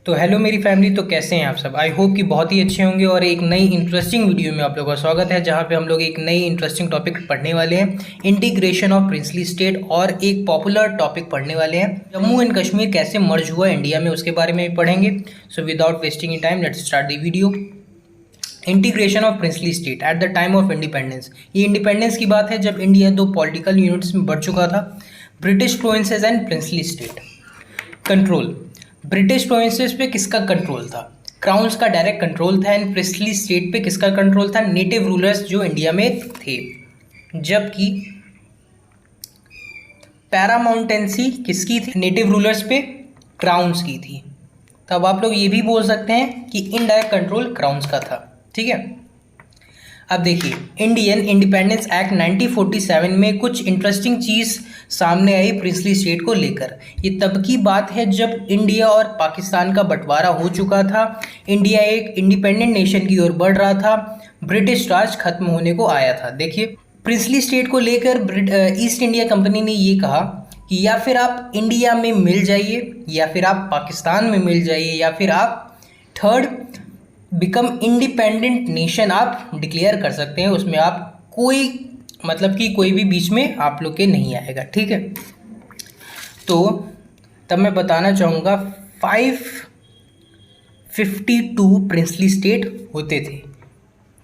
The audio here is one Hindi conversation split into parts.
तो हेलो मेरी फैमिली। तो कैसे हैं आप सब? आई होप कि बहुत ही अच्छे होंगे। और एक नई इंटरेस्टिंग वीडियो में आप लोगों का स्वागत है, जहां पे हम लोग एक नई इंटरेस्टिंग टॉपिक पढ़ने वाले हैं, इंटीग्रेशन ऑफ प्रिंसली स्टेट। और एक पॉपुलर टॉपिक पढ़ने वाले हैं, जम्मू एंड कश्मीर कैसे मर्ज हुआ इंडिया में, उसके बारे में भी पढ़ेंगे। So without wasting time let's start the video. Integration of princely state at the time of independence. ये इंडिपेंडेंस की बात है जब इंडिया दो पॉलिटिकल यूनिट्स में बढ़ चुका था, British provinces and princely state. Control, British provinces पे किसका कंट्रोल था? क्राउन्स का डायरेक्ट कंट्रोल था। एंड प्रिंसली स्टेट पे किसका कंट्रोल था? नेटिव रूलर्स जो इंडिया में थे। जबकि पैरामाउंटेंसी किसकी थी? नेटिव रूलर्स पे क्राउन्स की थी। तब आप लोग ये भी बोल सकते हैं कि इनडायरेक्ट कंट्रोल क्राउन्स का था। ठीक है, अब देखिए इंडियन इंडिपेंडेंस एक्ट 1947 में कुछ इंटरेस्टिंग चीज़ सामने आई प्रिंसली स्टेट को लेकर। ये तब की बात है जब इंडिया और पाकिस्तान का बंटवारा हो चुका था, इंडिया एक इंडिपेंडेंट नेशन की ओर बढ़ रहा था, ब्रिटिश राज खत्म होने को आया था। देखिए प्रिंसली स्टेट को लेकर ईस्ट इंडिया कंपनी ने ये कहा कि या फिर आप इंडिया में मिल जाइए, या फिर आप पाकिस्तान में मिल जाइए, या फिर आप थर्ड बिकम इंडिपेंडेंट नेशन आप डिक्लेयर कर सकते हैं। उसमें आप कोई मतलब कि कोई भी बीच में आप लोग के नहीं आएगा। ठीक है, तो तब मैं बताना चाहूँगा 552 प्रिंसली स्टेट होते थे।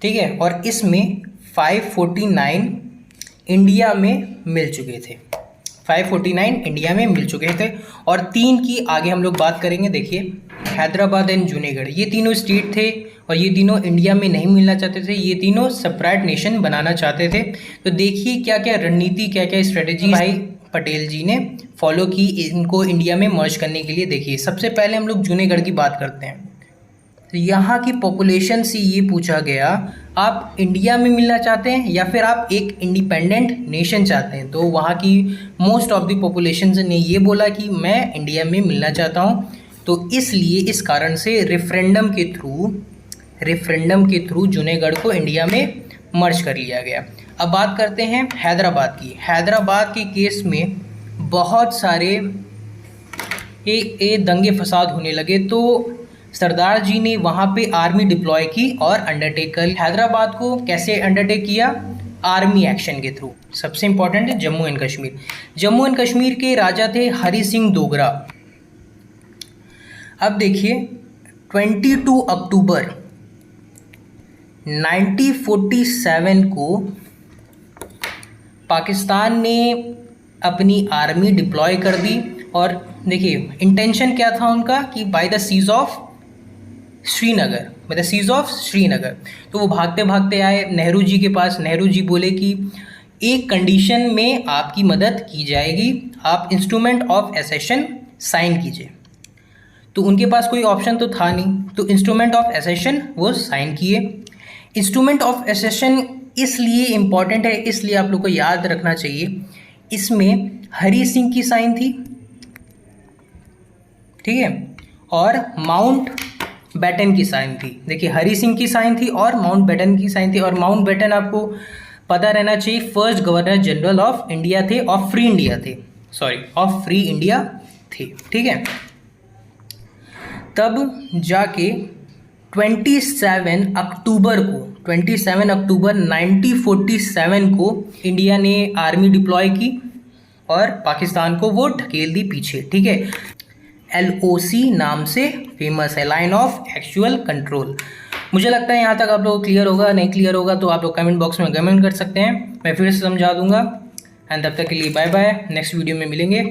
ठीक है, और इसमें 549 इंडिया में मिल चुके थे। 549 इंडिया में मिल चुके थे। और तीन की आगे हम लोग बात करेंगे। देखिए हैदराबाद एंड जूनागढ़, ये तीनों स्टेट थे और ये तीनों इंडिया में नहीं मिलना चाहते थे, ये तीनों सेपरेट नेशन बनाना चाहते थे। तो देखिए क्या क्या रणनीति, क्या क्या स्ट्रेटेजी भाई पटेल जी ने फॉलो की इनको इंडिया में मर्ज करने के लिए। देखिए सबसे पहले हम लोग जूनागढ़ की बात करते हैं। तो यहाँ की पॉपुलेशन से ये पूछा गया, आप इंडिया में मिलना चाहते हैं या फिर आप एक इंडिपेंडेंट नेशन चाहते हैं? तो वहाँ की मोस्ट ऑफ द पॉपुलेशन ने ये बोला कि मैं इंडिया में मिलना चाहता हूँ। तो इसलिए इस कारण से रेफरेंडम के थ्रू जूनागढ़ को इंडिया में मर्ज कर लिया गया। अब बात करते हैं हैदराबाद की। हैदराबाद के केस में बहुत सारे दंगे फसाद होने लगे, तो सरदार जी ने वहाँ पे आर्मी डिप्लॉय की और अंडरटेक कर। हैदराबाद को कैसे अंडरटेक किया? आर्मी एक्शन के थ्रू। सबसे इंपॉर्टेंट है जम्मू एंड कश्मीर। जम्मू एंड कश्मीर के राजा थे हरि सिंह डोगरा। अब देखिए 22 अक्टूबर 1947 को पाकिस्तान ने अपनी आर्मी डिप्लॉय कर दी। और देखिए इंटेंशन क्या था उनका कि by the siege of Srinagar, तो वो भागते भागते आए नेहरू जी के पास। नेहरू जी बोले कि एक कंडीशन में आपकी मदद की जाएगी, आप इंस्ट्रूमेंट ऑफ एसेशन साइन कीजिए। तो उनके पास कोई ऑप्शन तो था नहीं, तो इंस्ट्रूमेंट ऑफ एसेशन वो साइन किए। इंस्ट्रूमेंट ऑफ एसेशन इसलिए इम्पॉर्टेंट है, इसलिए आप लोग को याद रखना चाहिए, इसमें हरि सिंह की साइन थी, ठीक है, और माउंट बैटन की साइन थी। देखिए हरि सिंह की साइन थी और माउंट बैटन की साइन थी। और माउंट बैटन आपको पता रहना चाहिए first governor general of India थे, ऑफ फ्री इंडिया थे। ठीक है, तब जाके 27 अक्टूबर 1947 को इंडिया ने आर्मी डिप्लॉय की और पाकिस्तान को वो ढकेल दी पीछे। ठीक है, LOC नाम से फेमस है, लाइन ऑफ एक्चुअल कंट्रोल। मुझे लगता है यहाँ तक आप लोगों को क्लियर होगा। नहीं क्लियर होगा तो आप लोग कमेंट बॉक्स में कमेंट कर सकते हैं, मैं फिर से समझा दूंगा। एंड तब तक के लिए बाय बाय, नेक्स्ट वीडियो में मिलेंगे।